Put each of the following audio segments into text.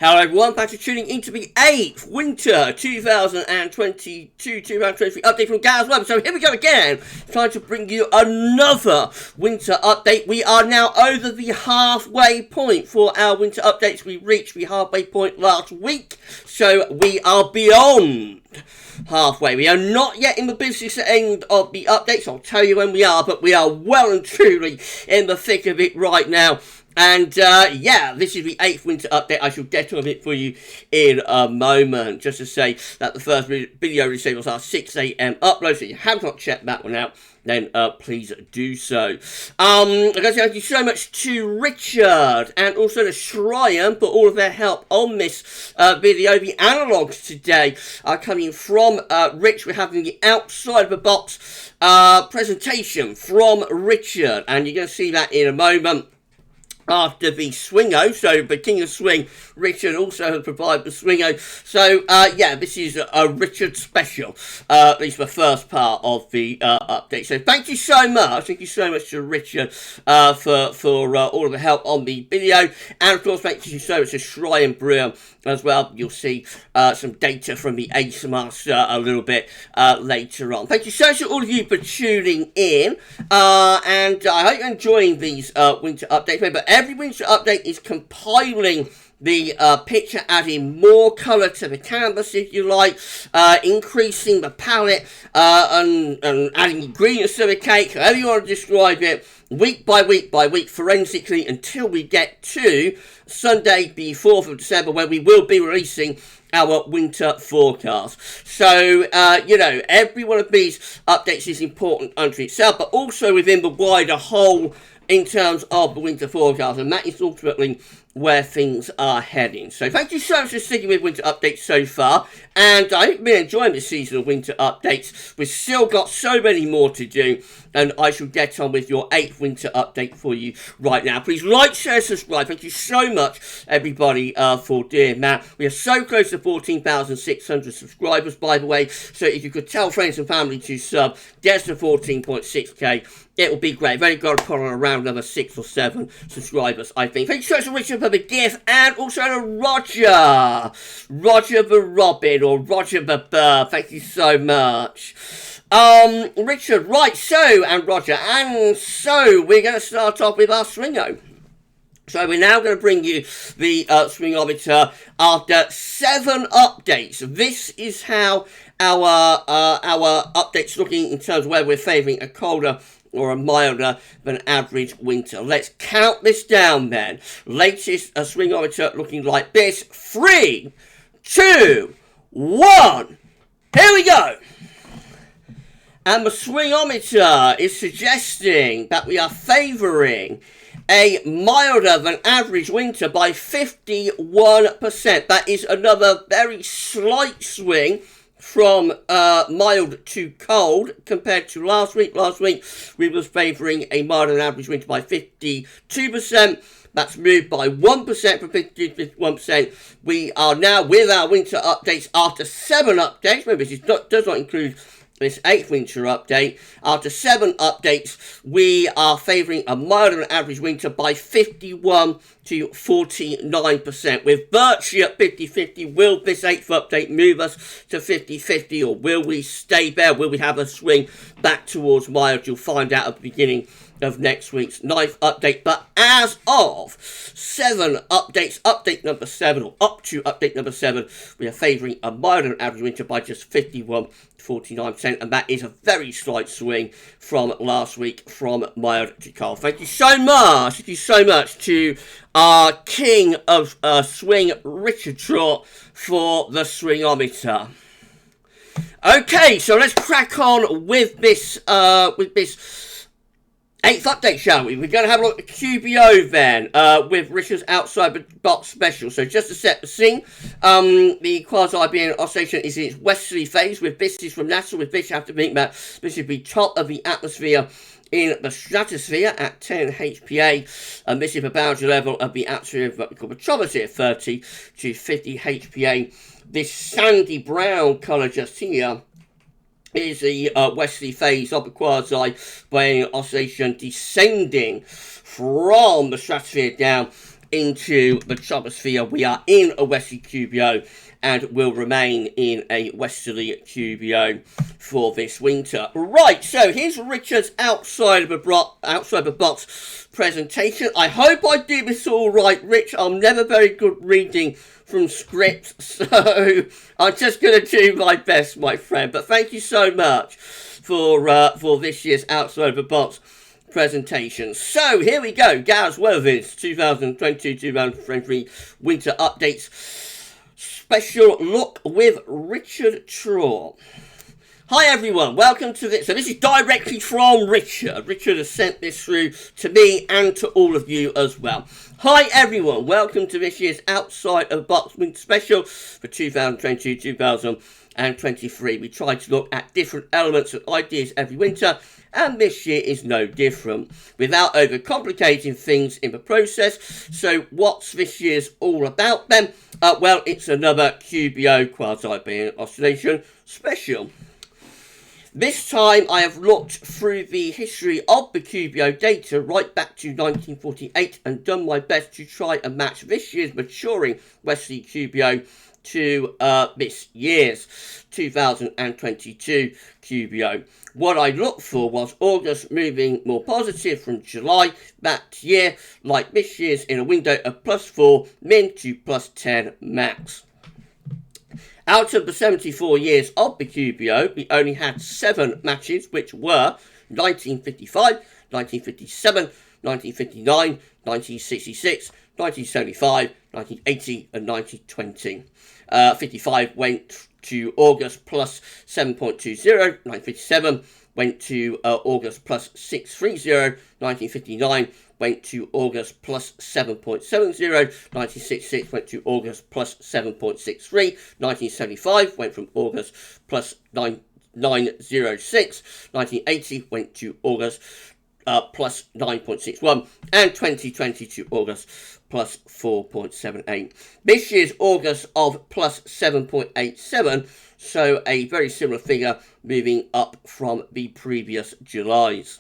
Hello everyone, thanks for tuning into the 8th Winter 2022-2023 update from GavsWeatherVids. So here we go again, trying to bring you another winter update. We are now over the halfway point for our winter updates. We reached the halfway point last week, so we are beyond halfway. We are not yet in the business end of the updates. I'll tell you when we are, but we are well and truly in the thick of it right now. And yeah, this is the 8th winter update. I shall get on it for you in a moment. Just to say that the first video release was our 6 AM upload, so if you have not checked that one out, then please do so. I'd like to thank you so much to Richard and also to Shryan for all of their help on this video. The analogues today are coming from Rich. We're having the outside of the box presentation from Richard, and you're going to see that in a moment. After the swingo, so the King of Swing, Richard also has provided the swingo. So yeah, this is a Richard special, at least the first part of the update. So thank you so much to Richard for all of the help on the video, and of course thank you so much to Shryan Brewer as well. You'll see some data from the Ace Master a little bit later on. Thank you so much to all of you for tuning in, and I hope you're enjoying these winter updates. Remember, every winter update is compiling the picture, adding more colour to the canvas, if you like, increasing the palette, and adding ingredients to the cake, however you want to describe it, week by week, forensically, until we get to Sunday, the 4th of December, when we will be releasing our winter forecast. So, you know, every one of these updates is important unto itself, but also within the wider whole in terms of the winter forecast, and that is ultimately where things are heading. So thank you so much for sticking with winter updates so far, and I hope you've been enjoying this season of winter updates. We've still got so many more to do, and I shall get on with your 8th winter update for you right now. Please like, share, subscribe. Thank you so much, everybody, for doing that. We are so close to 14,600 subscribers, by the way, so if you could tell friends and family to sub, get to 14.6k, it will be great. I've only got to put on around another 6 or 7 subscribers, I think. Thank you so much to Richard for the gift, and also to Roger the Robin, or Roger the Bird. Thank you so much. Richard, right, so, and Roger, and so, we're going to start off with our swingo. So we're now going to bring you the swingometer after 7 updates. This is how our updates looking in terms of whether we're favouring a colder or a milder than average winter. Let's count this down then. Latest swingometer looking like this. 3, 2, 1. Here we go. And the swingometer is suggesting that we are favouring a milder than average winter by 51%. That is another very slight swing from mild to cold compared to last week. Last week we was favouring a milder than average winter by 52%. That's moved by 1% from 50 to 51%. We are now with our winter updates after 7 updates. Remember, this does not include this 8th winter update. After 7 updates, we are favouring a milder than average winter by 51 to 49%. With virtually at 50-50, will this 8th update move us to 50-50, or will we stay there? Will we have a swing back towards mild? You'll find out at the beginning of next week's 9th update. But as of 7 updates, update number 7, or up to update number 7, we are favouring a milder than average winter by just 51 to 49%, and that is a very slight swing from last week from mild to cold. Thank you so much to our King of Swing, Richard Traut, for the swingometer. Okay, so let's crack on with this 8th update, shall we? We're going to have a look at the QBO then, with Richard's outside the box special. So just to set the scene, the quasi-Siberian oscillation is in its westerly phase, with this is from NASA, with this you have to think that this is the top of the atmosphere in the stratosphere at 10 HPA, and this is the boundary level of the atmosphere of what we call the troposphere, 30 to 50 HPA. This sandy brown colour just here is the westerly phase of the quasi-Siberian oscillation descending from the stratosphere down into the troposphere. We are in a westerly QBO and will remain in a westerly QBO for this winter. Right, so here's Richard's outside of the box presentation. I hope I do this all right, Rich. I'm never very good reading from scripts, so I'm just going to do my best, my friend. But thank you so much for this year's outside of the box presentation. So here we go, GavsWeatherVids 2022-2023 winter updates. Special look with Richard Traut. Hi everyone, welcome to this. So this is directly from Richard. Richard has sent this through to me and to all of you as well. Hi everyone, welcome to this year's Outside of the Box Winter Special for 2022-2023. We try to look at different elements and ideas every winter, and this year is no different, without overcomplicating things in the process. So what's this year's all about then? Well, it's another QBO quasi-being oscillation special. This time I have looked through the history of the QBO data right back to 1948 and done my best to try and match this year's maturing westerly QBO to this year's 2022 QBO. What I looked for was August moving more positive from July that year, like this year's, in a window of +4 min to +10 max. Out of the 74 years of the QBO, we only had 7 matches, which were 1955, 1957, 1959, 1966, 1975, 1980 and 1920. 55 went to August plus 7.20, 1957 went to August plus 630, 1959 went to August plus 7.70, 1966 went to August plus 7.63, 1975 went from August plus 906, 1980 went to August plus 9.61, and 2020 to August plus 4.78. This year's August of plus 7.87, so a very similar figure moving up from the previous Julys.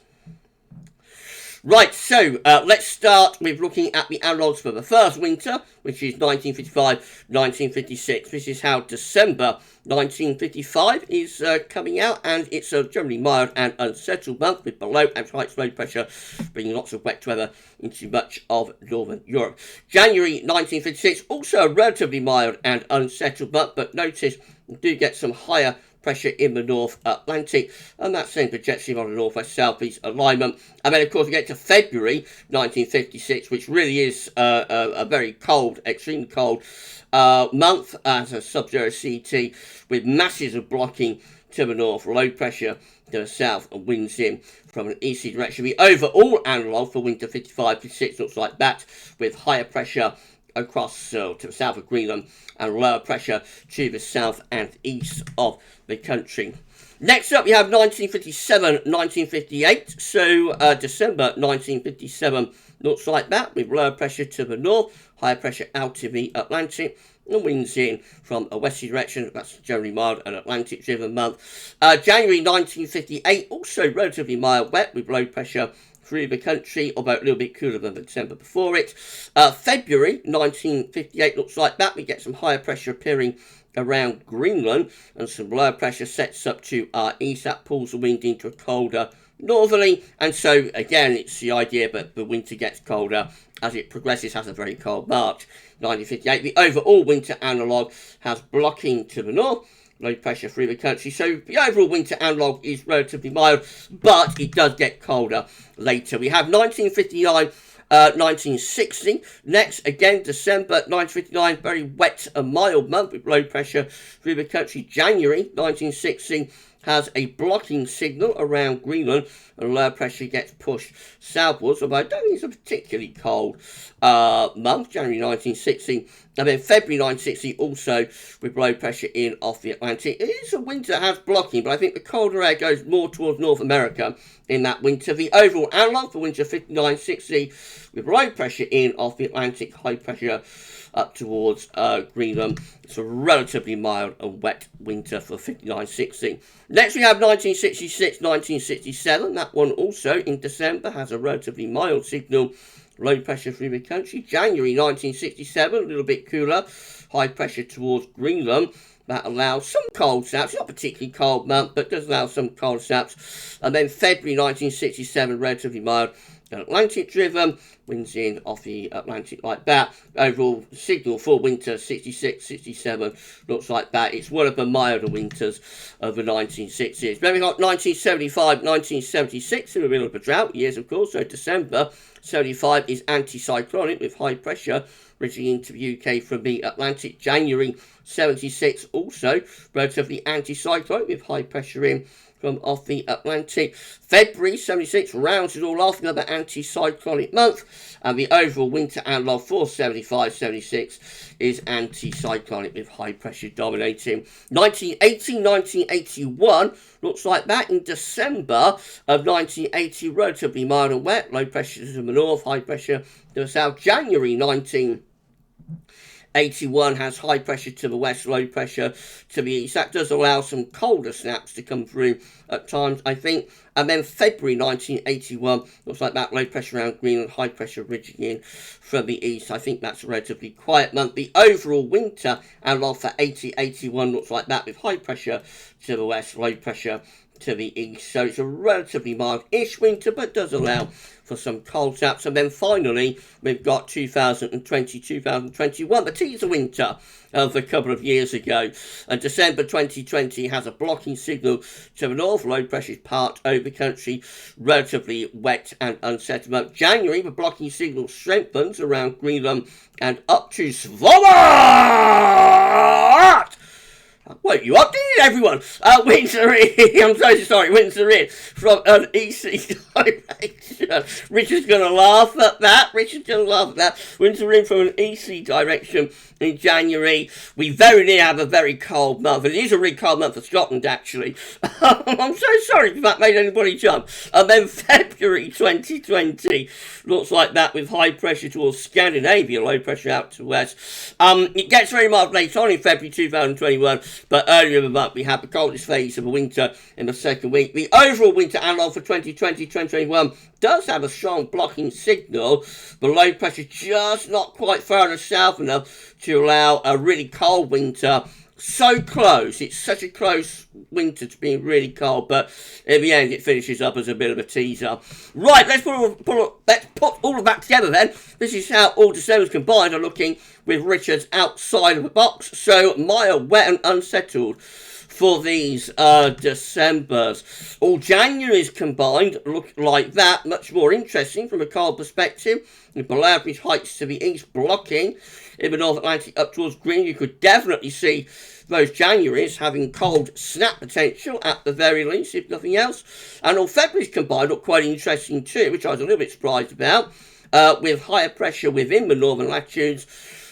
Right, so let's start with looking at the analogues for the first winter, which is 1955-1956. This is how December 1955 is coming out, and it's a generally mild and unsettled month with below and high low pressure, bringing lots of wet weather into much of northern Europe. January 1956, also a relatively mild and unsettled month, but notice we do get some higher pressure in the North Atlantic, and that same projection on the northwest southeast alignment. And then of course we get to February 1956, which really is a very cold, extremely cold month as a sub-zero CT, with masses of blocking to the north, low pressure to the south, and winds in from an easterly direction. The overall analogue for winter 55-56 looks like that, with higher pressure across to the south of Greenland and lower pressure to the south and east of the country. Next up, we have 1957-1958. So December 1957 looks like that, with lower pressure to the north, higher pressure out in the Atlantic, and winds in from a westerly direction. That's generally mild and Atlantic-driven month. January 1958, also relatively mild, wet, with low pressure through the country, although a little bit cooler than the December before it. February 1958 looks like that. We get some higher pressure appearing around Greenland, and some lower pressure sets up to our east. That pulls the wind into a colder northerly, and so again it's the idea that the winter gets colder as it progresses, has a very cold March. 1958, the overall winter analogue has blocking to the north, low pressure through the country, so the overall winter analogue is relatively mild, but it does get colder later. We have 1959, 1960. Next, again, December 1959, very wet and mild month with low pressure through the country. January 1960 has a blocking signal around Greenland, and low pressure gets pushed southwards, although I don't think it's a particularly cold month, January 1960. And then February 1960 also with low pressure in off the Atlantic. It is a winter that has blocking, but I think the colder air goes more towards North America in that winter. The overall analogue for winter 59-60 with low pressure in off the Atlantic, high pressure up towards Greenland. It's a relatively mild and wet winter for 59-60. Next we have 1966-1967. That one also in December has a relatively mild signal low pressure through the country. January 1967, a little bit cooler, high pressure towards Greenland. That allows some cold snaps, not particularly cold month, but does allow some cold snaps. And then February 1967, relatively mild, Atlantic driven, winds in off the Atlantic like that. Overall signal for winter 66, 67 looks like that. It's one of the milder winters of the 1960s. Then we got 1975, 1976 in the middle of the drought years, of course. So December 75 is anticyclonic with high pressure reaching into the UK from the Atlantic. January 76 also relatively anticyclonic with high pressure in from off the Atlantic. February 76 rounds it all off, another anticyclonic month, and the overall winter analogue for 75-76 is anticyclonic with high pressure dominating. 1980, 1981 looks like that. In December of 1980, relatively mild and wet, low pressure to the north, high pressure to the south. January 1981 has high pressure to the west, low pressure to the east. That does allow some colder snaps to come through at times, I think. And then February 1981 looks like that, low pressure around Greenland, high pressure ridging in from the east. I think that's a relatively quiet month. The overall winter analog for 80-81 looks like that, with high pressure to the west, low pressure to the east. So it's a relatively mild-ish winter, but does allow for some cold snaps. And then finally, we've got 2020, 2021, the teaser winter of a couple of years ago. And December 2020 has a blocking signal to the north, low pressure is part over the country, relatively wet and unsettled. January, the blocking signal strengthens around Greenland and up to Svalbard. Woke you up, didn't everyone? Winds are in. I'm so sorry, winds are in from an easterly direction. Richard's going to laugh at that. Winds are in from an easterly direction in January. We very nearly have a very cold month. It is a really cold month for Scotland, actually. I'm so sorry if that made anybody jump. And then February 2020 looks like that, with high pressure towards Scandinavia, low pressure out to west. It gets very mild later on in February 2021. But earlier in the month, we had the coldest phase of the winter in the second week. The overall winter analog for 2020-2021 does have a strong blocking signal, but low pressure just not quite far enough south enough to allow a really cold winter. So close. It's such a close winter to being really cold, but in the end it finishes up as a bit of a teaser. Right, let's put all of that together then. This is how all Decembers combined are looking with Richard's outside of the box. So mild, wet and unsettled for these Decembers. All Januaries combined look like that. Much more interesting from a cold perspective, with below average heights to the east blocking in the North Atlantic up towards Green. You could definitely see those Januaries having cold snap potential at the very least, if nothing else. And all Februaries combined look quite interesting too, which I was a little bit surprised about, with higher pressure within the northern latitudes,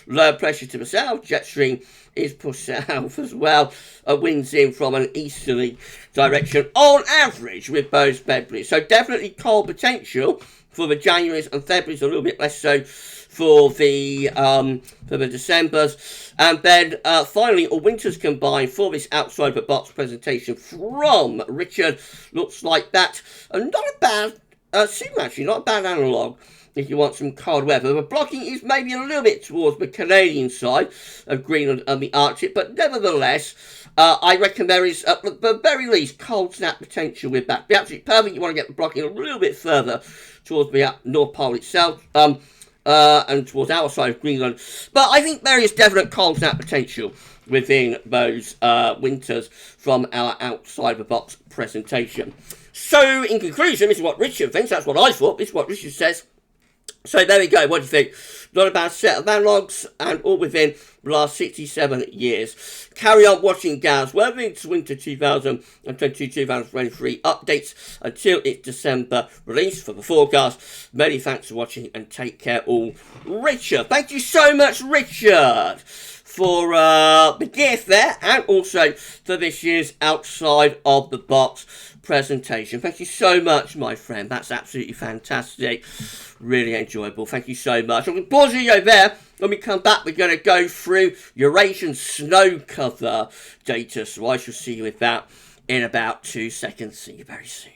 lower pressure to the south. Jet stream is pushed south as well. Winds in from an easterly direction on average with those Februaries. So definitely cold potential for the Januaries and Februaries, a little bit less so for the Decembers. And then finally, all winters combined for this outside the box presentation from Richard. Looks like that. Not a bad signal, actually, not a bad analogue if you want some cold weather. The blocking is maybe a little bit towards the Canadian side of Greenland and the Arctic, but nevertheless, I reckon there is, at the very least, cold snap potential with that. Be absolutely perfect. You want to get the blocking a little bit further towards the North Pole itself, and towards our side of Greenland. But I think there is definite cold snap potential within those winters from our outside the box presentation. So, in conclusion, this is what Richard thinks. That's what I thought. This is what Richard says. So there we go. What do you think? Not a bad set of analogues, and all within the last 67 years. Carry on watching GavsWeatherVids Winter 2022-2023 updates until its December release for the forecast. Many thanks for watching, and take care all. Richard, thank you so much, Richard, for the gift there, and also for this year's outside of the box presentation. Thank you so much, my friend. That's absolutely fantastic. Really enjoyable. Thank you so much. I'm going to pause the video there. When we come back, we're going to go through Eurasian snow cover data. So I shall see you with that in about 2 seconds. See you very soon.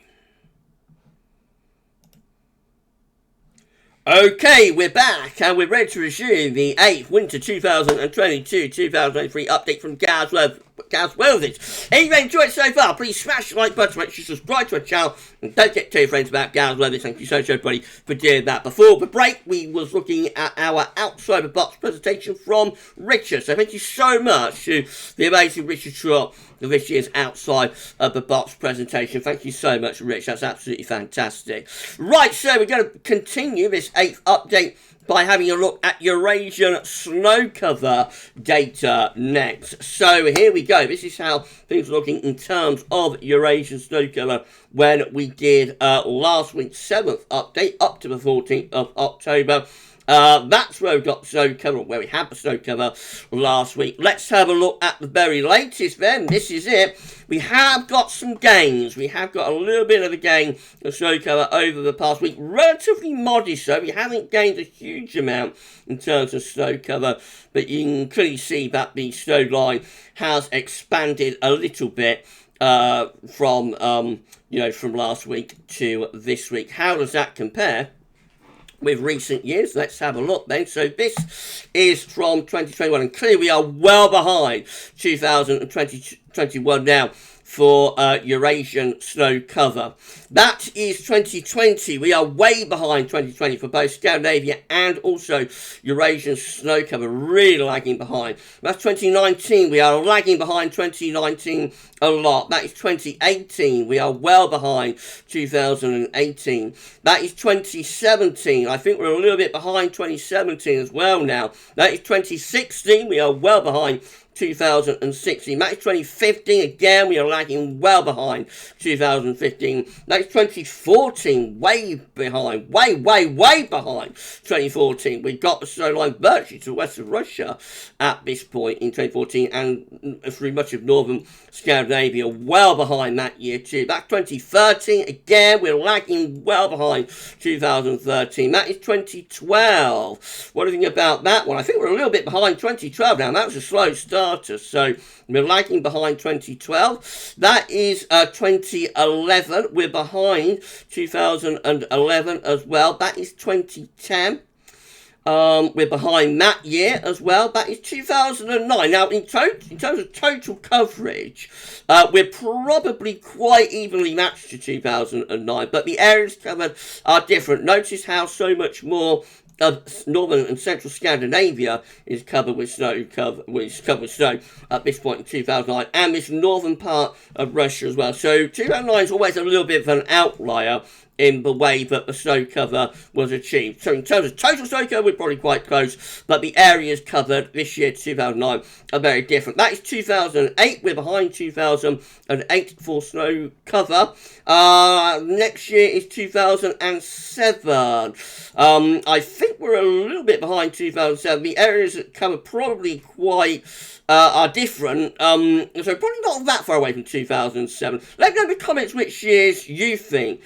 Okay, we're back and we're ready to resume the 8th Winter 2022-2023 update from GavsWeatherVids. If you've enjoyed it so far, please smash the like button, make sure you subscribe to our channel, and don't get to tell your friends about GavsWeatherVids. Thank you so much, everybody, for doing that. Before the break, we was looking at our outside the box presentation from Richard. So thank you so much to the amazing Richard Traut for this year's outside of the box presentation. Thank you so much, Rich. That's absolutely fantastic. Right, so we're going to continue this 8th update by having a look at Eurasian snow cover data next. So here we go. This is how things are looking in terms of Eurasian snow cover when we did last week's 7th update up to the 14th of October. That's where we got snow cover, where we had the snow cover last week. Let's have a look at the very latest then. This is it. We have got some gains. We have got a little bit of a gain of snow cover over the past week. Relatively modest, so we haven't gained a huge amount in terms of snow cover, but you can clearly see that the snow line has expanded a little bit from last week to this week. How does that compare with recent years? Let's have a look then. So this is from 2021, and clearly we are well behind 2021 now for Eurasian snow cover. That is 2020. We are way behind 2020 for both Scandinavia and also Eurasian snow cover, really lagging behind. That's 2019. We are lagging behind 2019 a lot. That is 2018. We are well behind 2018. That is 2017. I think we're a little bit behind 2017 as well now. That is 2016. We are well behind 2016. That is 2015. Again, we are lagging well behind 2015. That is 2014. Way behind. Way behind 2014. We got the snow line virtually to the west of Russia at this point in 2014, and through much of northern Scandinavia, well behind that year too. That's 2013. Again, we're lagging well behind 2013. That is 2012. What do you think about that one? I think we're a little bit behind 2012 now. That was a slow starter, so we're lagging behind 2012. That is 2011. We're behind 2011 as well. That is 2010. We're behind that year as well. That is 2009. Now, in terms of total coverage, we're probably quite evenly matched to 2009, but the areas covered are different. Notice how so much more of northern and central Scandinavia is covered with snow, at this point in 2009, and this northern part of Russia as well. So 2009 is always a little bit of an outlier in the way that the snow cover was achieved. So in terms of total snow cover, we're probably quite close, but the areas covered this year, 2009, are very different. That is 2008. We're behind 2008 for snow cover. Next year is 2007. I think we're a little bit behind 2007. The areas that cover probably quite are different, so probably not that far away from 2007. Let me know in the comments which years you think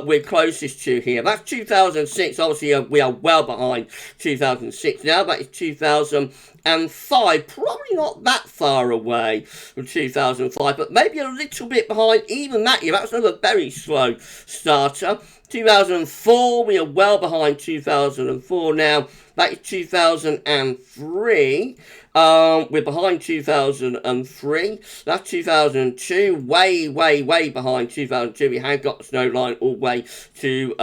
we're closest to here. That's 2006. Obviously, we are well behind 2006 now. That is 2005. Probably not that far away from 2005, but maybe a little bit behind even that year. That was another very slow starter. 2004, we are well behind 2004 now. That is 2003. We're behind 2003. That's 2002. Way behind 2002. We have got the snow line all the way to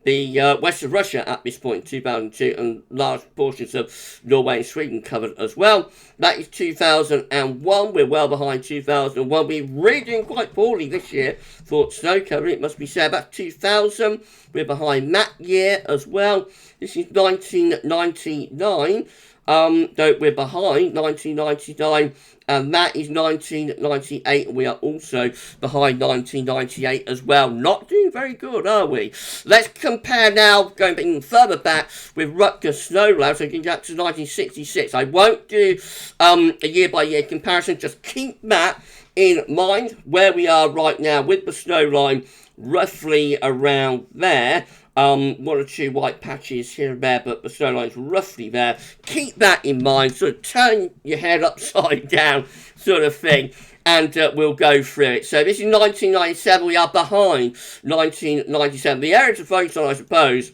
the west of Russia at this point in 2002, and large portions of Norway and Sweden covered as well. That is 2001. We're well behind 2001. We're really doing quite poorly this year for snow cover, it must be said. That's 2000. We're behind that year as well. This is 1999. We're behind 1999, and that is 1998. We are also behind 1998 as well. Not doing very good, are we? Let's compare now, going even further back, with Rutger Snowland, so going back to 1966. I won't do a year-by-year comparison, just keep that in mind where we are right now with the snow line roughly around there. One or two white patches here and there, but the snow line's roughly there. Keep that in mind, sort of turn your head upside down sort of thing, and we'll go through it. So this is 1997, we are behind 1997. The area to focus on, I suppose,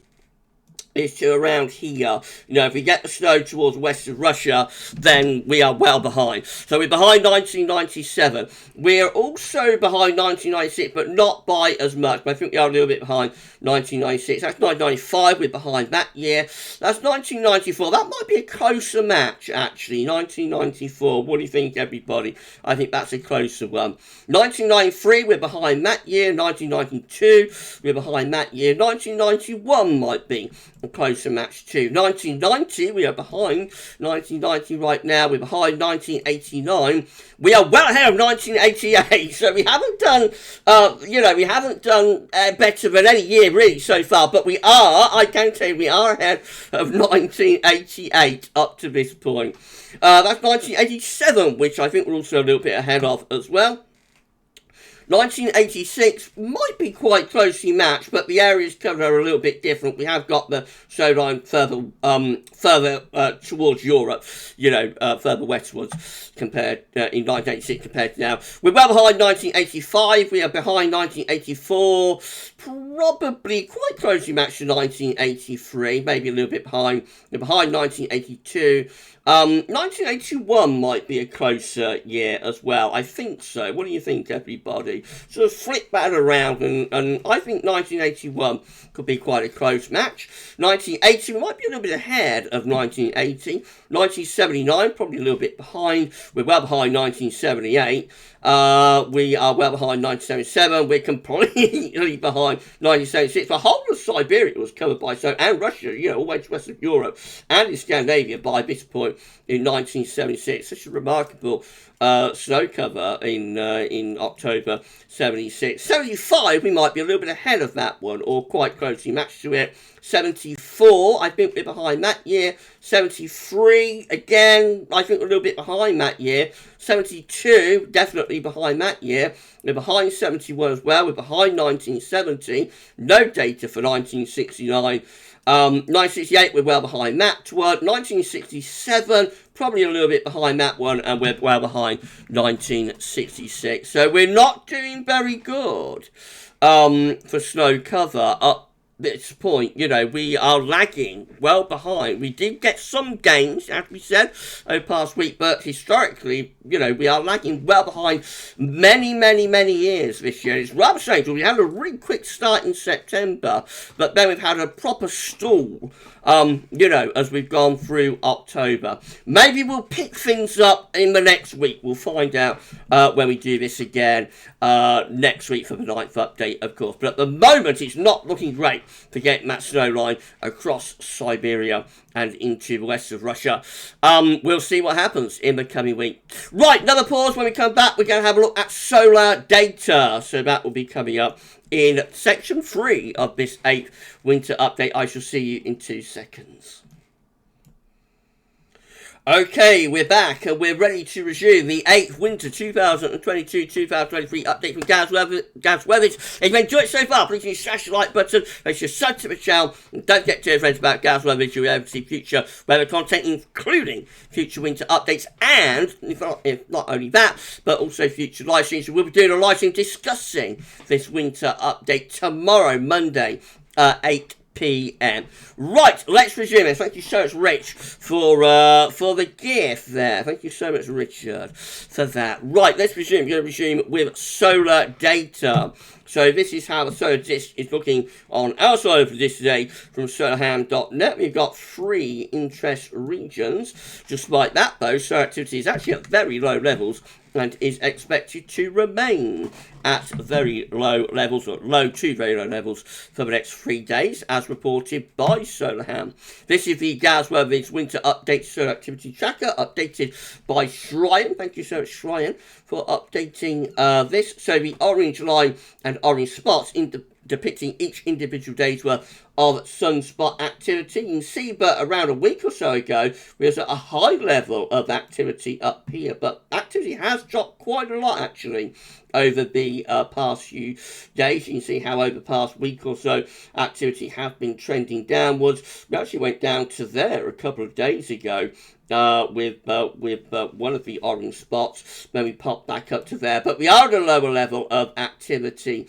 is to around here. You know, if we get the snow towards west of Russia, then we are well behind. So we're behind 1997. We're also behind 1996, but not by as much. But I think we are a little bit behind 1996. That's 1995. We're behind that year. That's 1994. That might be a closer match, actually. 1994. What do you think, everybody? I think that's a closer one. 1993, we're behind that year. 1992, we're behind that year. 1991 might be a closer match too. 1990, we are behind 1990 right now. We're behind 1989. We are well ahead of 1988. So we haven't done, we haven't done better than any year really so far. But we are, I can tell you, we are ahead of 1988 up to this point. That's 1987, which I think we're also a little bit ahead of as well. 1986 might be quite closely matched, but the areas covered are a little bit different. We have got the show line further towards Europe, further westwards compared in 1986 compared to now. We're well behind 1985. We are behind 1984. Probably quite closely matched to 1983. Maybe a little bit behind. We're behind 1982. 1981 might be a closer year as well. I think so. What do you think, everybody? Sort of flip that around, and I think 1981 could be quite a close match. 1980, we might be a little bit ahead of 1980. 1979, probably a little bit behind. We're well behind 1978. We are well behind 1977. We're completely behind 1976. The whole of Siberia was covered by snow, and Russia, all the way to west of Europe, and in Scandinavia by this point in 1976. Such a remarkable snow cover in October 76. 75, we might be a little bit ahead of that one, or quite closely matched to it. 74, I think we're behind that year. 73, again, I think we're a little bit behind that year. 72, definitely behind that year. We're behind 71 as well. We're behind 1970. No data for 1969. 1968, we're well behind that one. 1967, probably a little bit behind that one, and we're well behind 1966. So we're not doing very good for snow cover up this point. We are lagging well behind. We did get some gains, as we said, over past week, but historically, we are lagging well behind many years this year. It's rather strange. We had a really quick start in September, but then we've had a proper stall, as we've gone through October. Maybe we'll pick things up in the next week. We'll find out when we do this again next week for the 9th update, of course. But at the moment, it's not looking great for getting that snow line across Siberia and into the west of Russia. We'll see what happens in the coming week. Right, another pause. When we come back, we're going to have a look at solar data. So that will be coming up in section 3 of this 8th winter update. I shall see you in 2 seconds. Okay, we're back and we're ready to resume the 8th winter 2022-2023 update from GavsWeatherVids. If you've enjoyed it so far, please smash the like button, make sure you subscribe to the channel, and don't forget to tell your friends about GavsWeatherVids. You'll be able to see future weather content, including future winter updates, and if not only that, but also future live streams. We'll be doing a live stream discussing this winter update tomorrow, Monday, 8 p.m. Right, let's resume it. Thank you so much, Rich, for the gift there. Thank you so much, Richard, for that. Right, let's resume. We're going to resume with solar data. So this is how the solar disk is looking on our side of this today from solarham.net. We've got 3 interest regions. Just like that, though, solar activity is actually at very low levels and is expected to remain at very low levels, or low to very low levels, for the next 3 days, as reported by Solarham. This is the GavsWeatherVids Winter Update Solar Activity Tracker, updated by Shryan. Thank you so much, Shryan, for updating this. So the orange line and orange spots depicting each individual day's worth of sunspot activity. You can see, but around a week or so ago, we was at a high level of activity up here, but activity has dropped quite a lot, actually, over the past few days. You can see how over the past week or so, activity has been trending downwards. We actually went down to there a couple of days ago, with one of the orange spots. Then we popped back up to there, but we are at a lower level of activity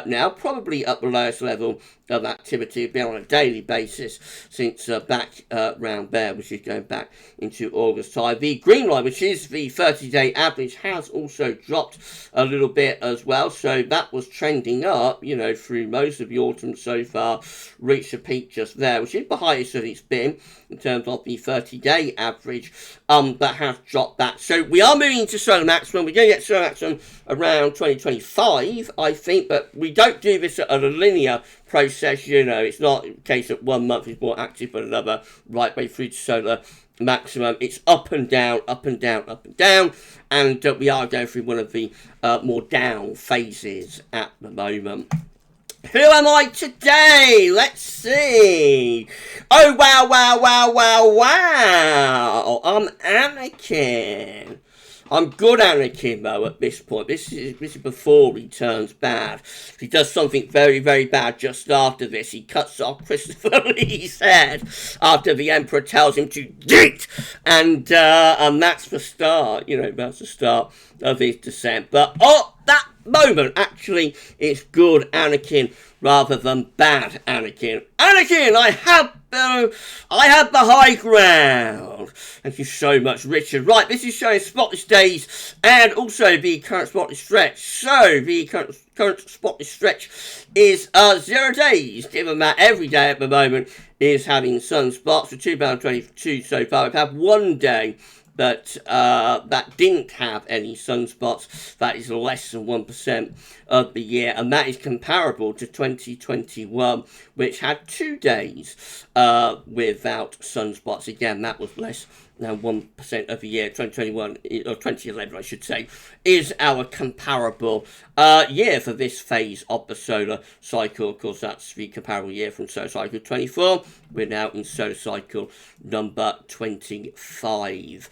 now, probably at the lowest level of activity, been on a daily basis since back round there, which is going back into August time. The green line, which is the 30-day average, has also dropped a little bit as well. So that was trending up, you know, through most of the autumn so far, reached a peak just there, which is the highest that it's been in terms of the 30-day average, that has dropped back. So we are moving to solar maximum. We're going to get solar maximum around 2025, I think, but we don't do this at a linear process, you know. It's not a case that 1 month is more active than another right way through to solar maximum. It's up and down, up and down, up and down, and we are going through one of the more down phases at the moment. Who am I today? Let's see. Oh, wow, wow, wow, wow, wow. I'm Anakin. I'm good Anakin, though, at this point. This is before he turns bad. He does something very, very bad just after this. He cuts off Christopher Lee's head after the Emperor tells him to eat. And that's the start, you know, that's the start of his descent. But, that moment, actually, it's good Anakin rather than bad Anakin. Anakin, I have the high ground. Thank you so much, Richard. Right, this is showing spotless days and also the current spotless stretch. So, the current spotless stretch is 0 days, given that every day at the moment is having sunspots. For 2022 so far, we've had 1 day that didn't have any sunspots. That is less than 1% of the year, and that is comparable to 2021, which had 2 days without sunspots. Again, that was less than 1% of the year. 2021, or 2011, I should say, is our comparable year for this phase of the solar cycle. Of course, that's the comparable year from solar cycle 24. We're now in solar cycle number 25.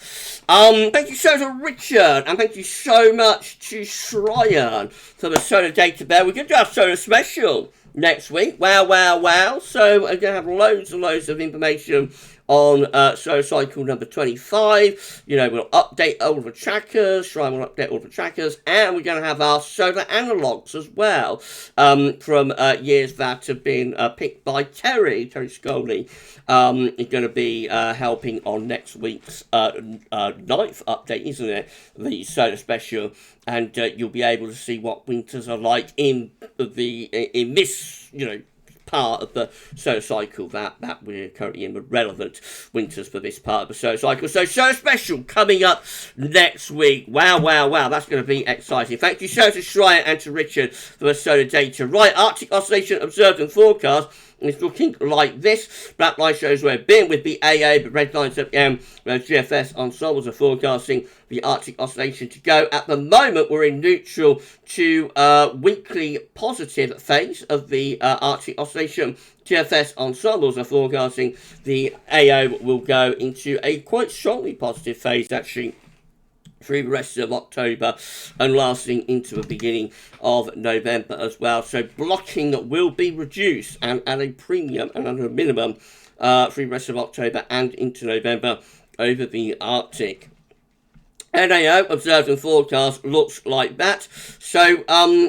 Thank you so much, Richard, and thank you so much to Shryan for the solar data there. We're going to do our solar special next week. Wow, wow, wow. So we're going to have loads and loads of information on solar cycle number 25. You know, we'll update all the trackers, Shrine will update all the trackers, and we're going to have our solar analogues as well, from years that have been picked by Terry Scully. Is going to be helping on next week's 9th update, isn't it? The solar special, and you'll be able to see what winters are like in this, you know, part of the solar cycle that we're currently in, the relevant winters for this part of the solar cycle. So solar special coming up next week. Wow, wow, wow, that's going to be exciting. Thank you so much to Shryan and to Richard for the solar data. Right, Arctic oscillation observed and forecast. It's looking like this. Black line shows where we've been with the AA, but red lines at the end, where GFS ensembles are forecasting the Arctic oscillation to go. At the moment, we're in neutral to weekly positive phase of the Arctic oscillation. GFS ensembles are forecasting the AO will go into a quite strongly positive phase, actually, through the rest of October and lasting into the beginning of November as well. So blocking will be reduced and at a premium and under a minimum through the rest of October and into November over the Arctic. NAO observed and forecast looks like that. So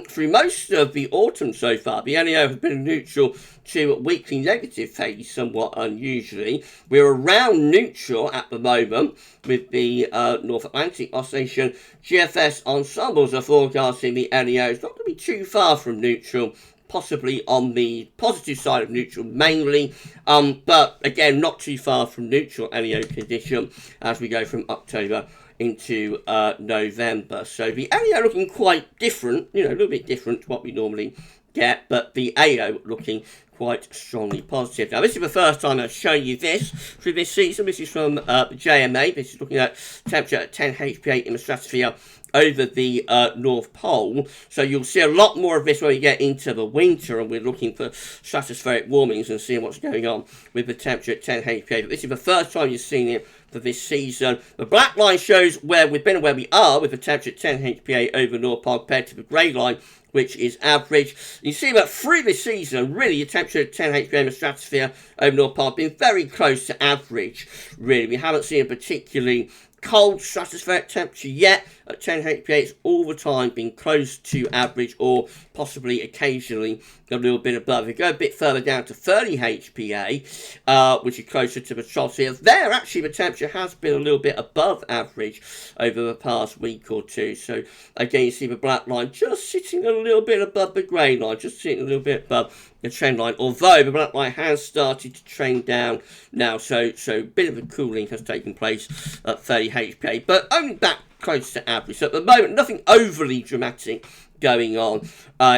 through most of the autumn so far, the NAO has been neutral to weekly negative phase, somewhat unusually. We're around neutral at the moment with the North Atlantic oscillation. GFS ensembles are forecasting the NAO is not going to be too far from neutral, possibly on the positive side of neutral mainly, but again not too far from neutral NAO condition as we go from October into November. So the NAO looking quite different, you know, a little bit different to what we normally get, but the AO looking quite strongly positive. Now, this is the first time I've shown you this through this season. This is from the JMA. This is looking at temperature at 10 HPA in the stratosphere over the North Pole. So you'll see a lot more of this when we get into the winter, and we're looking for stratospheric warmings and seeing what's going on with the temperature at 10 HPA. But this is the first time you've seen it for this season. The black line shows where we've been and where we are with the temperature at 10 HPA over North Pole compared to the grey line, which is average. You see that through this season, really, the temperature at 10 HPA in the stratosphere over North Pole has been very close to average, really. We haven't seen a particularly cold stratospheric temperature yet. At 10 HPA, it's all the time been close to average, or possibly occasionally a little bit above. If you go a bit further down to 30 HPA, which is closer to the troposphere, there actually the temperature has been a little bit above average over the past week or two. So again, you see the black line just sitting a little bit above the grey line, just sitting a little bit above the trend line, although the black line has started to trend down now, so a bit of a cooling has taken place at 30 HPA, but only back close to average. So at the moment, nothing overly dramatic going on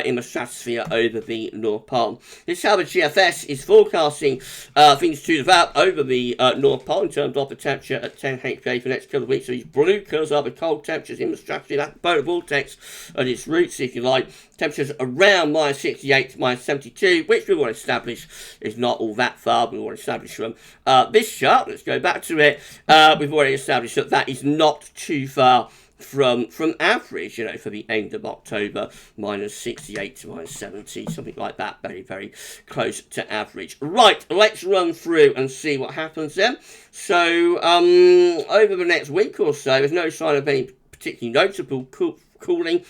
in the stratosphere over the North Pole. This is how the GFS is forecasting things to develop over the North Pole in terms of the temperature at 10 HPA for the next couple of weeks. So these blue curves are the cold temperatures in the stratosphere, that polar vortex at its roots, if you like. Temperatures around minus 68 to minus 72, which we've already established is not all that far. We've already established from this chart. Let's go back to it. We've already established that that is not too far from average, you know, for the end of October, minus 68 to minus 70, something like that, very, very close to average. Right, let's run through and see what happens then. So, over the next week or so, there's no sign of any particularly notable cooling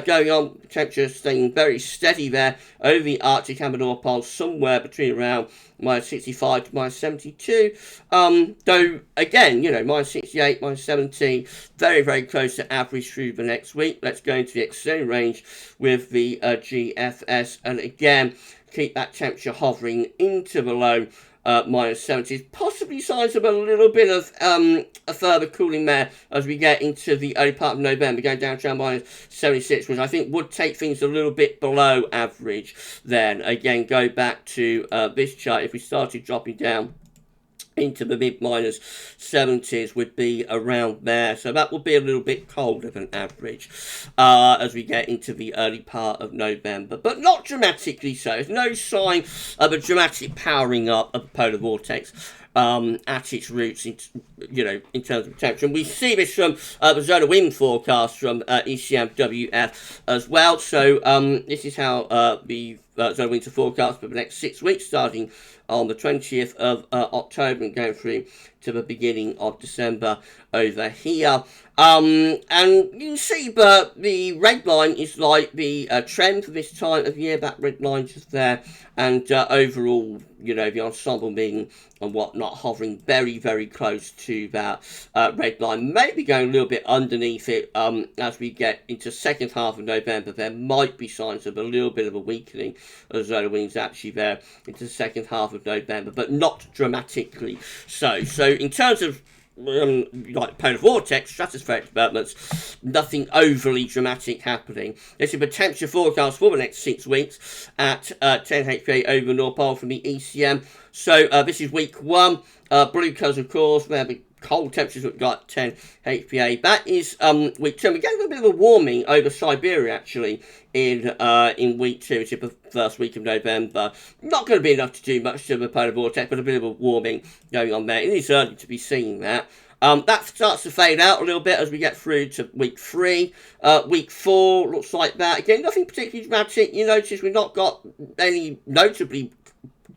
going on. Temperature staying very steady there over the Arctic and the North Pole, somewhere between around minus 65 to minus 72. Though, again, you know, minus 68, minus 70, very, very close to average through the next week. Let's go into the extended range with the GFS, and again, keep that temperature hovering into the low minus 70s, possibly signs of a little bit of a further cooling there as we get into the early part of November, going down to around minus 76, which I think would take things a little bit below average then. Again, go back to this chart. If we started dropping down into the mid-minus 70s, would be around there. So that will be a little bit colder than average as we get into the early part of November. But not dramatically so. There's no sign of a dramatic powering up of the polar vortex at its roots, in terms of temperature. And we see this from the zone of wind forecast from ECMWF as well. So this is how the zone of winter forecast for the next 6 weeks, starting on the 20th of October and going through to the beginning of December over here. And you can see that the red line is like the trend for this time of year, that red line just there, and overall, you know, the ensemble mean and whatnot hovering very, very close to that red line, maybe going a little bit underneath it as we get into second half of November. There might be signs of a little bit of a weakening of zone of winds actually there into the second half of November, but not dramatically so. So in terms of like polar vortex, stratospheric developments, nothing overly dramatic happening. This is the temperature forecast for the next 6 weeks at 10 HPA over the North Pole from the ECM. So this is week 1. Blue colours, of course, where the cold temperatures we've got 10 HPA. That is week 2. We're getting a bit of a warming over Siberia actually in week 2, which is the first week of November. Not going to be enough to do much to the polar vortex, but a bit of a warming going on there. It is early to be seeing that. That starts to fade out a little bit as we get through to week 3. Week 4 looks like that. Again, nothing particularly dramatic. You notice we've not got any notably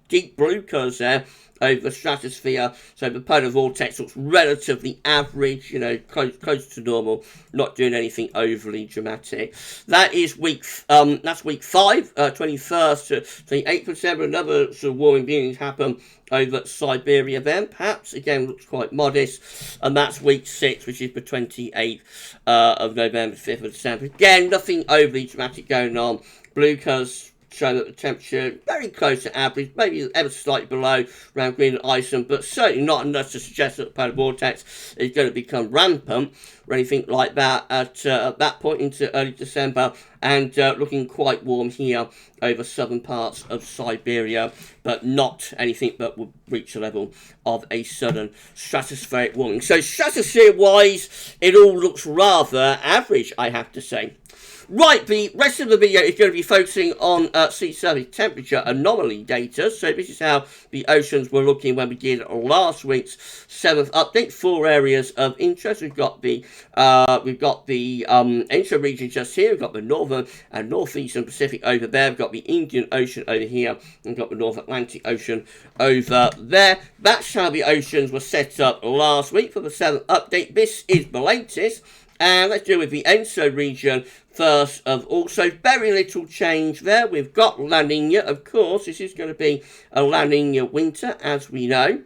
deep blue colours there over the stratosphere, so the polar vortex looks relatively average, you know, close to normal, not doing anything overly dramatic. That is that's week 5, 21st to 28th of December. Another sort of warming beginnings happen over Siberia then, perhaps, again, looks quite modest, and that's week 6, which is the 28th of November, 5th of December. Again, nothing overly dramatic going on. Blue colours show that the temperature very close to average, maybe ever slightly below around Greenland, Iceland, but certainly not enough to suggest that the polar vortex is going to become rampant or anything like that at that point into early December, and looking quite warm here over southern parts of Siberia, but not anything that would reach the level of a sudden stratospheric warming. So stratosphere-wise, it all looks rather average, I have to say. Right, the rest of the video is going to be focusing on sea surface temperature anomaly data. So this is how the oceans were looking when we did last week's 7th update. 4 areas of interest. We've got the ENSO region just here. We've got the northern and northeastern Pacific over there. We've got the Indian Ocean over here. And we've got the North Atlantic Ocean over there. That's how the oceans were set up last week for the 7th update. This is the latest. And let's deal with the ENSO region first of all. So very little change there. We've got La Nina, of course. This is going to be a La Nina winter, as we know.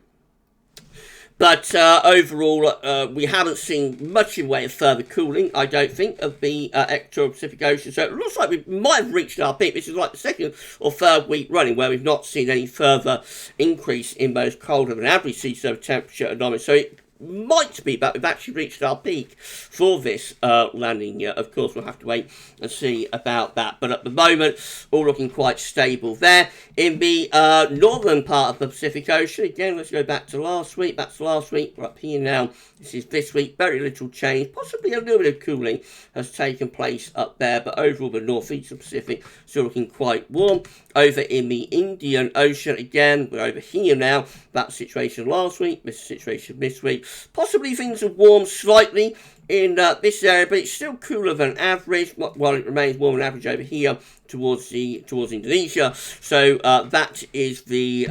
But overall, we haven't seen much in way of further cooling, I don't think, of the equatorial Pacific Ocean. So it looks like we might have reached our peak. This is like the 2nd or 3rd week running where we've not seen any further increase in most colder than average sea surface temperature anomalies. So it might be that we've actually reached our peak for this La Nina. Of course, we'll have to wait and see about that. But at the moment, all looking quite stable there. In the northern part of the Pacific Ocean, again, let's go back to last week. That's last week. We're up here now. This is this week. Very little change. Possibly a little bit of cooling has taken place up there. But overall, the northeastern Pacific still looking quite warm. Over in the Indian Ocean, again, we're over here now. That situation last week, this situation this week. Possibly things have warmed slightly in this area, but it's still cooler than average, while it remains warmer than average over here towards Indonesia. So that is the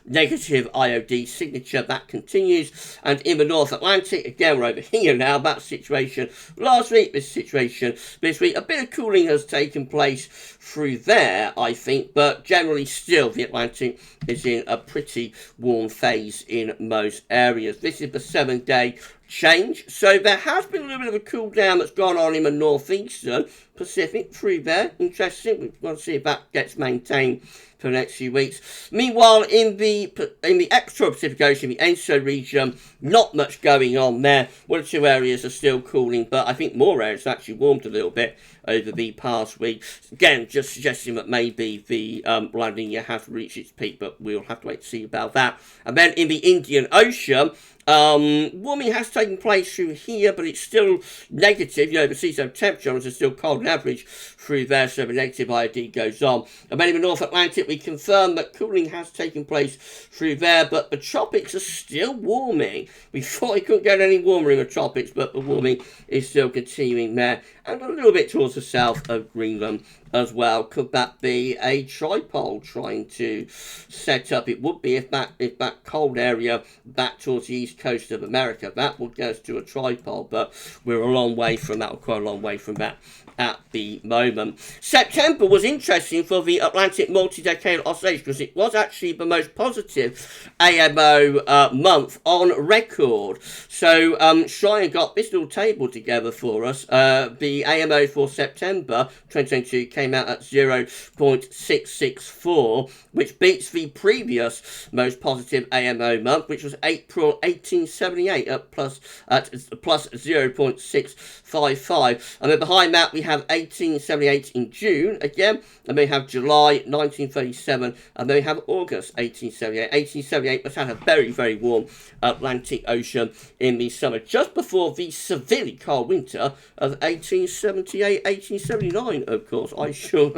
negative IOD signature that continues. And in the North Atlantic, again, we're over here now. That situation last week, this situation this week. A bit of cooling has taken place through there, I think, but generally still the Atlantic is in a pretty warm phase in most areas. This is the 7-day change. So there has been a little bit of a cool down that's gone on in the northeastern Pacific through there. Interesting. We've got to see if that gets maintained for the next few weeks. Meanwhile, in the equatorial Pacific Ocean, the ENSO region, not much going on there. 1 or 2 areas are still cooling, but I think more areas have actually warmed a little bit over the past week. Again, just suggesting that maybe the La Nina has reached its peak, but we'll have to wait to see about that. And then in the Indian Ocean, warming has taken place through here, but it's still negative. You know, the sea surface temperatures are still cold on average through there, so the negative IOD goes on. And then in the North Atlantic, we confirm that cooling has taken place through there, but the tropics are still warming. We thought it couldn't get any warmer in the tropics, but the warming is still continuing there. And a little bit towards the south of Greenland as well. Could that be a tripole trying to set up? It would be if that cold area back towards the east coast of America, that would get us to a tripole, but we're a long way from that, or quite a long way from that at the moment. September was interesting for the Atlantic multi-decadal oscillation because it was actually the most positive AMO month on record. So Cheyenne got this little table together for us. The AMO for September 2022 came out at 0.664, which beats the previous most positive AMO month, which was April 1878 at plus 0.655. And then behind that we have 1878 in June again, and then we have July 1937, and then we have August 1878. 1878 was had a very, very warm Atlantic Ocean in the summer, just before the severely cold winter of 1878, 1879, of course. I shall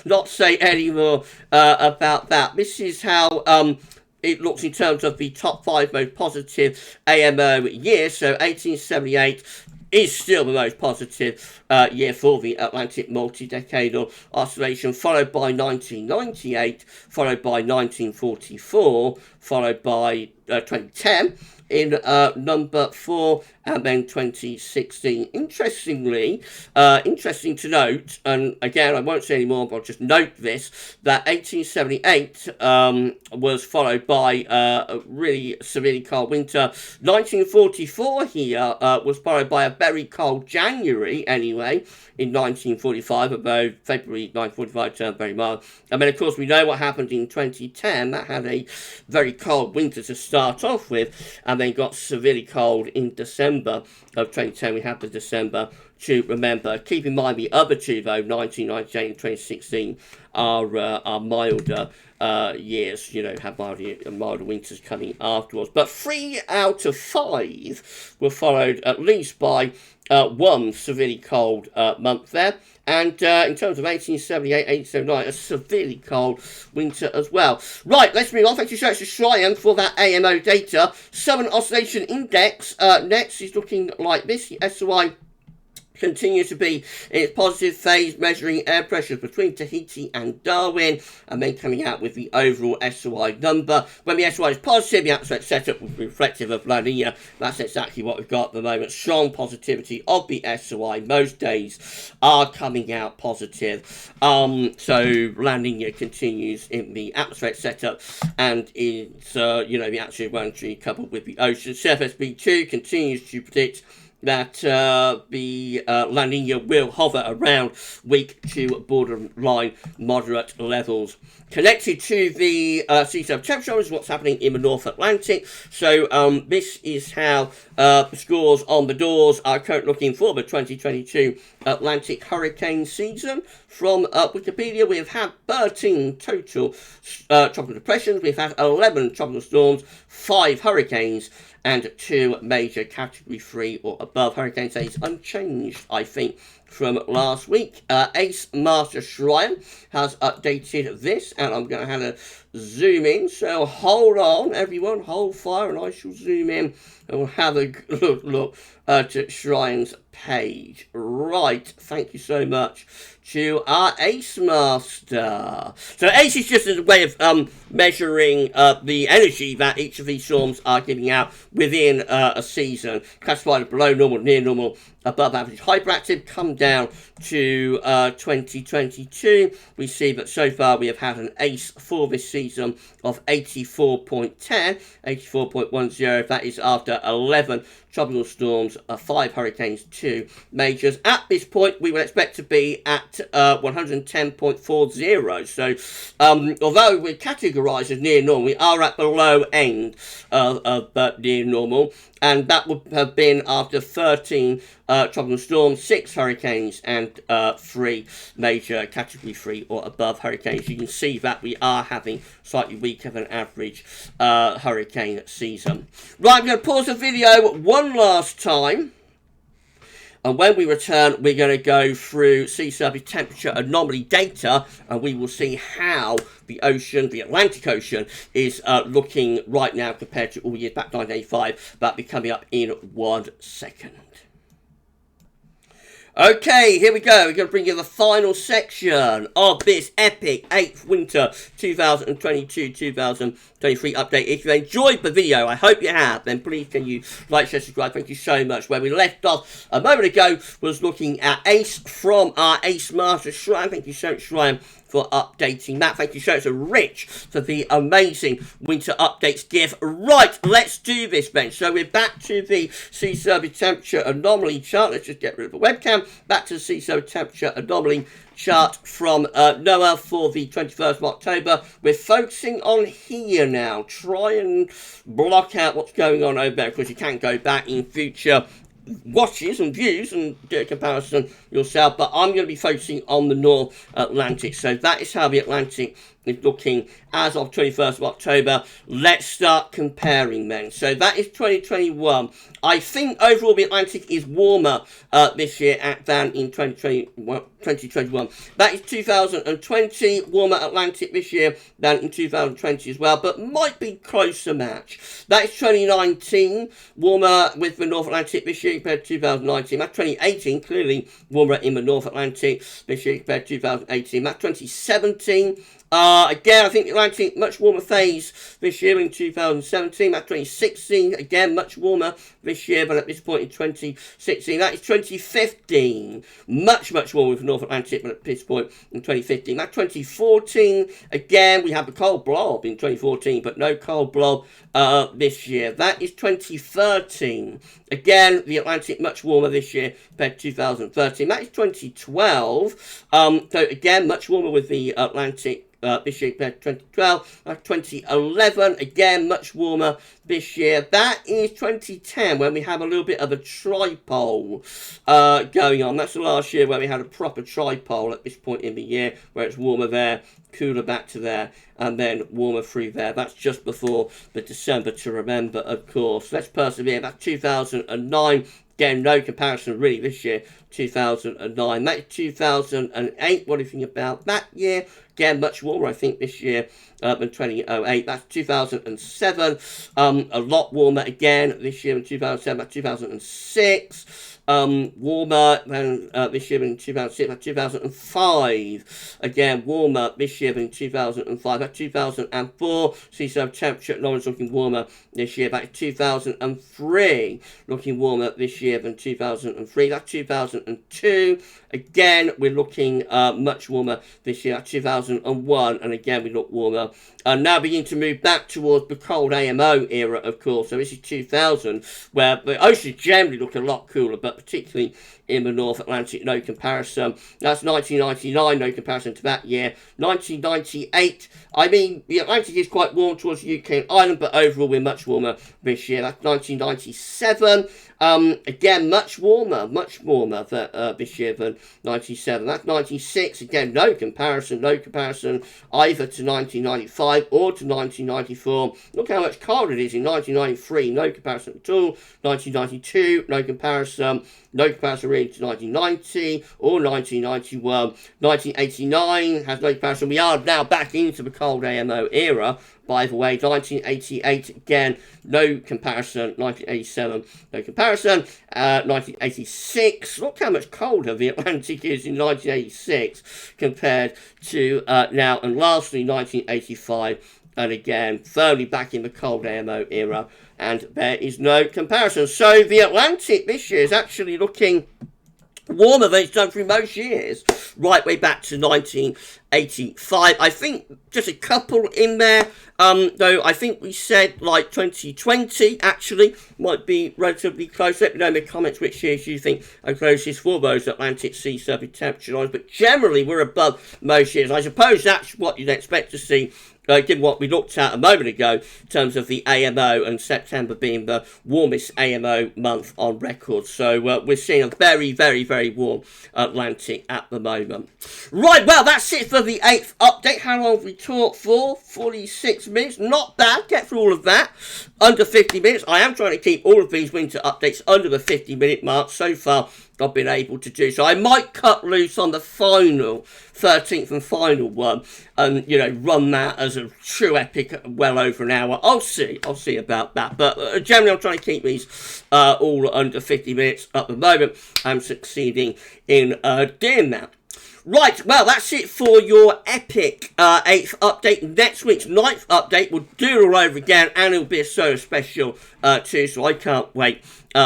not say any more about that. This is how it looks in terms of the top 5 most positive AMO years. So 1878 is still the most positive year for the Atlantic multi-decadal oscillation, followed by 1998, followed by 1944, followed by 2010 in number 4, and then 2016. Interesting to note, and again, I won't say any more, but I'll just note this, that 1878 was followed by a really severely cold winter. 1944 here was followed by a very cold January, anyway, in 1945, although February 1945 turned very mild. And then, of course, we know what happened in 2010. That had a very cold winter to start off with, and then got severely cold in December of 2010. We have the December to remember. Keep in mind the other two, though, 1998 and 2016, are milder years, you know, have milder winters coming afterwards. But 3 out of 5 were followed at least by one severely cold month there. And in terms of 1878, 1879, a severely cold winter as well. Right, let's move on. Thank you so much to Shryan for that AMO data. Southern Oscillation Index next is looking like this. The SOI continue to be in its positive phase, measuring air pressures between Tahiti and Darwin, and then coming out with the overall SOI number. When the SOI is positive, the atmospheric setup will be reflective of La Nina. That's exactly what we've got at the moment. Strong positivity of the SOI. Most days are coming out positive. So La Nina continues in the atmospheric setup, and it's, you know, the atmospheric boundary coupled with the ocean. Surface B2 continues to predict that the La Nina will hover around weak to borderline moderate levels. Connected to the sea surface temperature is what's happening in the North Atlantic. So this is how the scores on the doors are currently looking for the 2022 Atlantic hurricane season. From Wikipedia, we have had 13 total tropical depressions. We've had 11 tropical storms, 5 hurricanes, and 2 major Category 3 or above hurricanes. That is unchanged, I think, from last week. Ace Master Shryan has updated this, and I'm going to have to zoom in. So hold on, everyone, hold fire, and I shall zoom in and we'll have a look to Shryan's page. Right, thank you so much to our Ace Master. So Ace is just a way of measuring the energy that each of these storms are giving out within a season. Classified as below normal, near normal, above average, hyperactive. Come down to 2022. We see that so far we have had an Ace for this season of 84.10, 84.10. That is after 11 tropical storms, 5 hurricanes, 2 majors. At this point, we would expect to be at 110.40. So, although we're categorised as near normal, we are at the low end of near normal. And that would have been after 13 tropical storms, 6 hurricanes, and 3 major Category 3 or above hurricanes. You can see that we are having slightly weaker than average hurricane season. Right, I'm going to pause the video one last time. And when we return, we're going to go through sea surface temperature anomaly data, and we will see how the ocean, the Atlantic Ocean, is looking right now compared to all years back 1985. That'll be coming up in 1 second. Okay, here we go. We're going to bring you the final section of this epic 8th winter 2022-2023 update. If you enjoyed the video, I hope you have, then please can you like, share, subscribe. Thank you so much. Where we left off a moment ago was looking at Ace from our Ace Master Shryan. Thank you so much, Shryan, for updating that. Thank you so much to Rich for the amazing winter updates give. Right, let's do this then. So we're back to the sea surface temperature anomaly chart. Let's just get rid of the webcam. Back to the sea surface temperature anomaly chart from NOAA for the 21st of October. We're focusing on here now. Try and block out what's going on over there, because you can't go back in future watches and views and do a comparison yourself, but I'm going to be focusing on the North Atlantic. So that is how the Atlantic is looking as of 21st of October. Let's start comparing then. So that is 2021. I think overall the Atlantic is warmer this year than in 2021. That is 2020, warmer Atlantic this year than in 2020 as well, but might be close to match. That is 2019, warmer with the North Atlantic this year compared to 2019. That's 2018, clearly warmer in the North Atlantic this year compared to 2018. That's 2017. Again, I think the Atlantic, much warmer phase this year in 2017. That's 2016. Again, much warmer this year, but at this point in 2016. That is 2015. Much warmer with the North Atlantic, but at this point in 2015. That's 2014. Again, we have the cold blob in 2014, but no cold blob this year. That is 2013. Again, the Atlantic much warmer this year compared to 2013. That is 2012. So again, much warmer with the Atlantic this year compared to 2012. 2011, again, much warmer this year. That is 2010, when we have a little bit of a tripole going on. That's the last year where we had a proper tripole at this point in the year, where it's warmer there, cooler back to there, and then warmer through there. That's just before the December to remember, of course. Let's persevere. That's 2009. Again, no comparison really this year. 2009. That's 2008. What do you think about that year? Again, much warmer, I think, this year than 2008. That's 2007. A lot warmer again this year in 2007. That's 2006. Warmer than this year in 2006. That's 2005. Again, warmer this year than 2005. That's 2004. See, so temperature at Lawrence looking warmer this year. That's 2003. Looking warmer this year than 2003. That's 2002. Again, we're looking much warmer this year. That's 2001. And again, we look warmer. And now begin to move back towards the cold AMO era, of course. So this is 2000, where the oceans generally look a lot cooler, but particularly in the North Atlantic, no comparison. That's 1999, no comparison to that year. 1998, I mean, the Atlantic is quite warm towards the UK and Ireland, but overall we're much warmer this year. That's 1997. Again, much warmer this year than 97. That's 96. Again, no comparison either to 1995 or to 1994. Look how much colder it is in 1993. No comparison at all. 1992, no comparison. No comparison really to 1990 or 1991. 1989 has no comparison. We are now back into the cold AMO era, by the way. 1988, again, no comparison. 1987, no comparison. 1986, look how much colder the Atlantic is in 1986 compared to now. And lastly, 1985. And again, firmly back in the cold AMO era, and there is no comparison. So the Atlantic this year is actually looking warmer than it's done through most years, right way back to 1985. I think just a couple in there, though I think we said like 2020 actually might be relatively close. Let me know in the comments which years you think are closest for those Atlantic sea surface temperature lines, but generally we're above most years. I suppose that's what you'd expect to see, given what we looked at a moment ago in terms of the AMO, and September being the warmest AMO month on record. So we're seeing a very, very, very warm Atlantic at the moment. Right, well, that's it for the 8th update. How long have we talked for? 46 minutes. Not bad. Get through all of that. Under 50 minutes. I am trying to keep all of these winter updates under the 50-minute mark. So far, I've been able to do so. I might cut loose on the final 13th and final one and, you know, run that as a true epic well over an hour. I'll see about that, but generally I'm trying to keep these all under 50 minutes at the moment. I'm succeeding in doing that. Right, well, that's it for your epic 8th update. Next week's 9th update, we'll do it all over again, and it'll be a solo special too, so I can't wait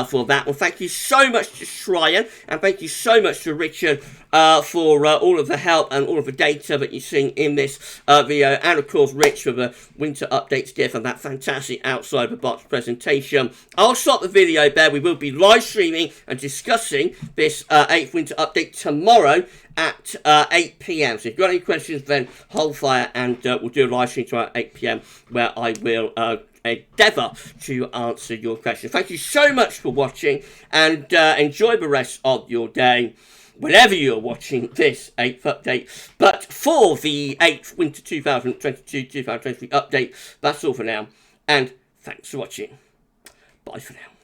for that. Well, thank you so much to Shryan, and thank you so much to Richard for all of the help and all of the data that you're seeing in this video, and of course Rich for the winter updates gift and that fantastic outside the box presentation. I'll stop the video there. We will be live streaming and discussing this 8th winter update tomorrow at 8 p.m. So if you've got any questions, then hold fire, and we'll do a live stream tomorrow at 8 p.m. where I will endeavour to answer your questions. Thank you so much for watching, and enjoy the rest of your day whenever you're watching this 8th update. But for the 8th Winter 2022-2023 update, that's all for now, and thanks for watching. Bye for now.